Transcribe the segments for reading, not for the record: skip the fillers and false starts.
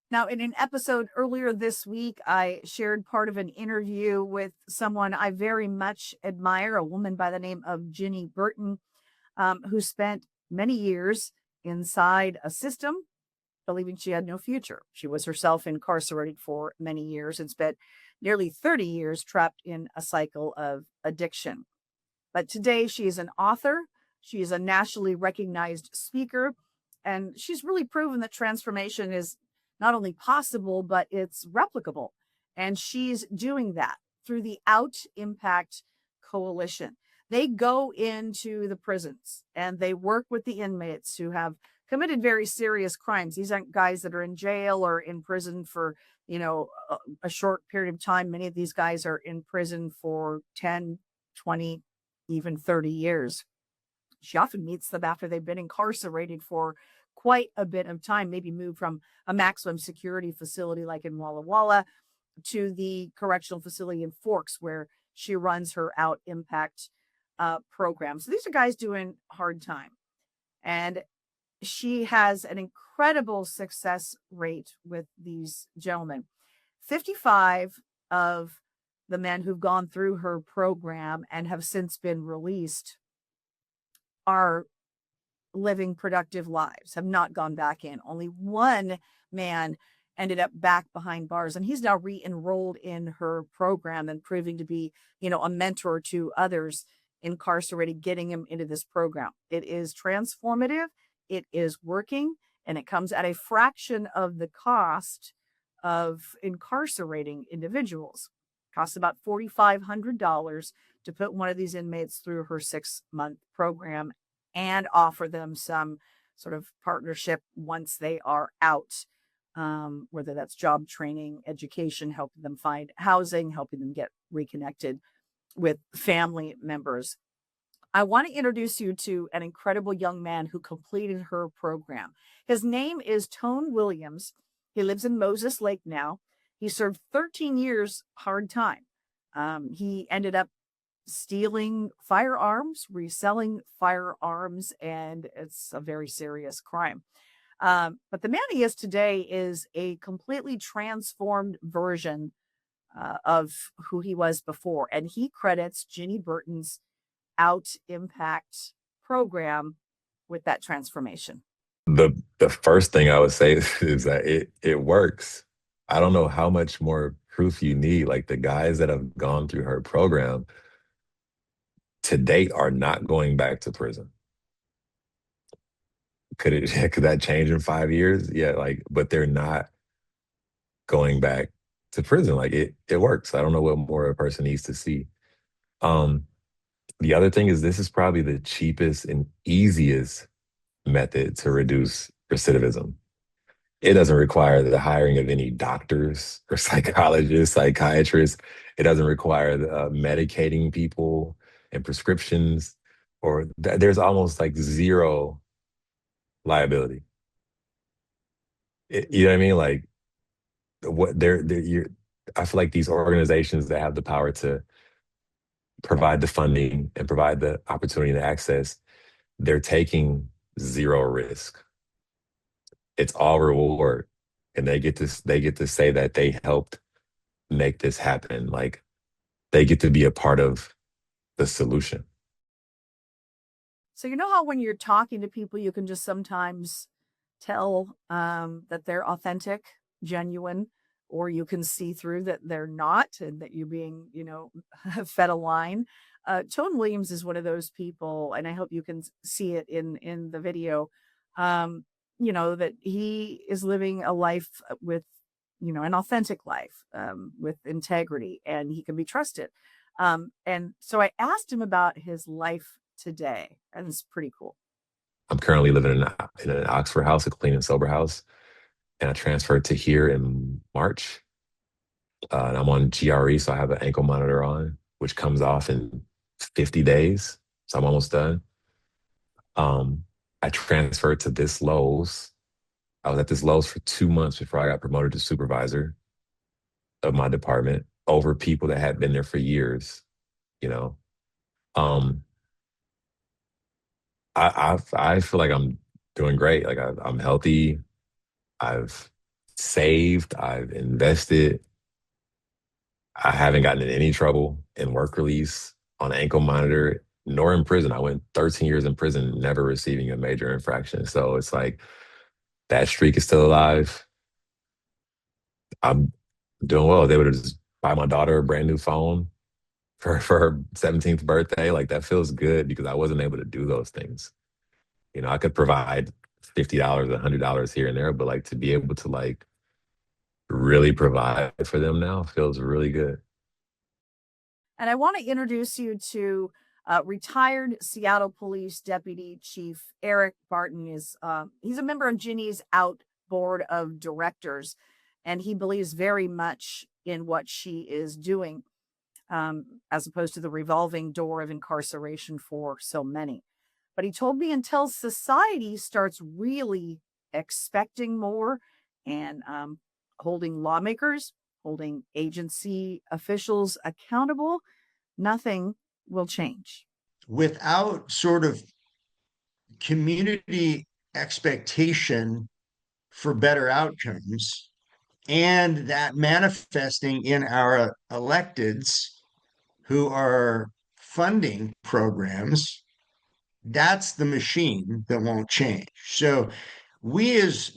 Now, in an episode earlier this week, I shared part of an interview with someone I very much admire, a woman by the name of Jenny Burton, who spent many years inside a system believing she had no future. She was herself incarcerated for many years and spent nearly 30 years trapped in a cycle of addiction. But today she is an author, she is a nationally recognized speaker, and she's really proven that transformation is not only possible, but it's replicable. And she's doing that through the Out Impact Coalition. They go into the prisons and they work with the inmates who have committed very serious crimes. These aren't guys that are in jail or in prison for, a short period of time. Many of these guys are in prison for 10, 20, even 30 years. She often meets them after they've been incarcerated for quite a bit of time, maybe moved from a maximum security facility like in Walla Walla to the correctional facility in Forks, where she runs her Out Impact program. So these are guys doing hard time. And she has an incredible success rate with these gentlemen. 55 of the men who've gone through her program and have since been released are living productive lives, have not gone back in. Only one man ended up back behind bars, and he's now re-enrolled in her program and proving to be, a mentor to others incarcerated, getting him into this program. It is transformative, it is working, and it comes at a fraction of the cost of incarcerating individuals. It costs about $4,500 to put one of these inmates through her 6-month program and offer them some sort of partnership once they are out, whether that's job training, education, helping them find housing, helping them get reconnected with family members. I want to introduce you to an incredible young man who completed her program. His name is Tone Williams. He lives in Moses Lake now. He served 13 years hard time. He ended up stealing firearms, reselling firearms, and it's a very serious crime. But the man he is today is a completely transformed version of who he was before. And he credits Jenny Burton's Out Impact program with that transformation. The first thing I would say is that it works. I don't know how much more proof you need. Like the guys that have gone through her program to date are not going back to prison. Could that change in 5 years? Yeah, but they're not going back to prison. Like it works. I don't know what more a person needs to see. Um, the other thing is this is probably the cheapest and easiest method to reduce recidivism. It doesn't require the hiring of any doctors or psychologists, psychiatrists. It doesn't require medicating people and prescriptions, or there's almost like zero liability. You know what I mean? Like what I feel like these organizations that have the power to provide the funding and provide the opportunity to access, they're taking zero risk. It's all reward, and they get to say that they helped make this happen. Like they get to be a part of the solution. So, you know how when you're talking to people, you can just sometimes tell that they're authentic, genuine, or you can see through that they're not and that you're being, fed a line. Tone Williams is one of those people, and I hope you can see it in the video. Um, that he is living a life with, an authentic life, with integrity, and he can be trusted. And so I asked him about his life today, and it's pretty cool. I'm currently living in an Oxford house, a clean and sober house, and I transferred to here in March. And I'm on GRE, so I have an ankle monitor on, which comes off in 50 days. So I'm almost done. Um, I transferred to this Lowe's. I was at this Lowe's for 2 months before I got promoted to supervisor of my department over people that had been there for years, you know. Um, I feel like I'm doing great. Like I'm healthy. I've saved, I've invested. I haven't gotten in any trouble in work release, on ankle monitor, nor in prison. I went 13 years in prison, never receiving a major infraction. So it's like that streak is still alive. I'm doing well. They would just buy my daughter a brand new phone for her 17th birthday. Like that feels good because I wasn't able to do those things. I could provide $50, $100 here and there, but like to be able to like really provide for them now feels really good. And I want to introduce you to retired Seattle Police Deputy Chief Eric Barton. He's a member of Ginny's Out Board of Directors, and he believes very much in what she is doing, as opposed to the revolving door of incarceration for so many. But he told me until society starts really expecting more and holding lawmakers, holding agency officials accountable, nothing will change. Without sort of community expectation for better outcomes and that manifesting in our electeds who are funding programs, that's the machine that won't change. So we as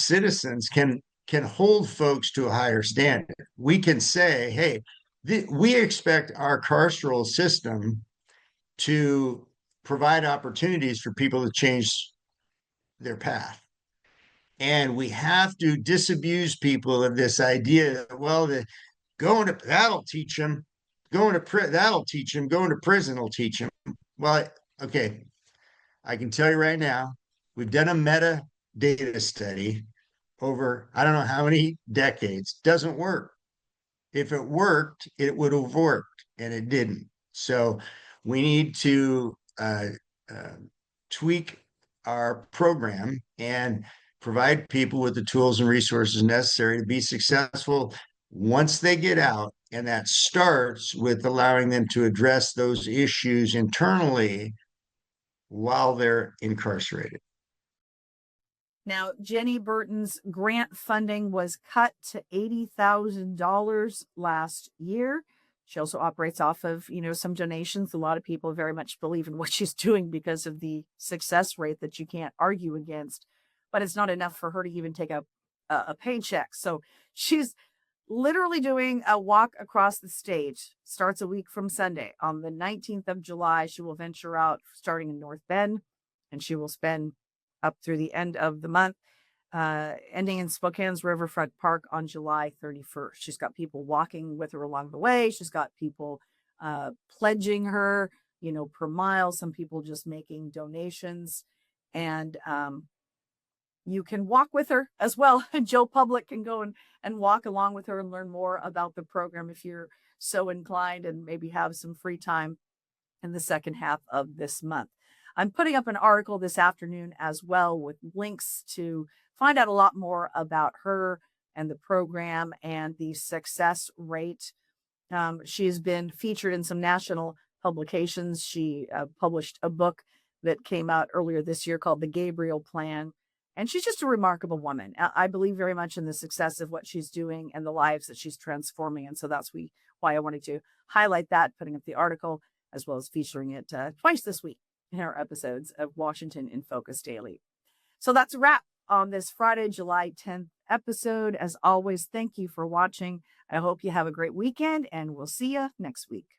citizens can hold folks to a higher standard. We can say, hey, we expect our carceral system to provide opportunities for people to change their path. And we have to disabuse people of this idea that, well, going to that'll teach them, that'll teach them, going to prison will teach them. Well, okay, I can tell you right now, we've done a meta data study over I don't know how many decades. Doesn't work. If it worked, it would have worked, and it didn't. So we need to uh, tweak our program and provide people with the tools and resources necessary to be successful once they get out. And that starts with allowing them to address those issues internally while they're incarcerated. Now, Jenny Burton's grant funding was cut to $80,000 last year. She also operates off of, some donations. A lot of people very much believe in what she's doing because of the success rate that you can't argue against. But it's not enough for her to even take a paycheck. So she's literally doing a walk across the state. Starts a week from Sunday. On the 19th of July, she will venture out starting in North Bend, and she will spend up through the end of the month, ending in Spokane's Riverfront Park on July 31st. She's got people walking with her along the way. She's got people pledging her, per mile, some people just making donations. And you can walk with her as well. Joe Public can go and walk along with her and learn more about the program if you're so inclined and maybe have some free time in the second half of this month. I'm putting up an article this afternoon as well with links to find out a lot more about her and the program and the success rate. She's been featured in some national publications. She published a book that came out earlier this year called The Gabriel Plan. And she's just a remarkable woman. I believe very much in the success of what she's doing and the lives that she's transforming. And so that's why I wanted to highlight that, putting up the article, as well as featuring it twice this week in our episodes of Washington in Focus Daily. So that's a wrap on this Friday, July 10th episode. As always, thank you for watching. I hope you have a great weekend, and we'll see you next week.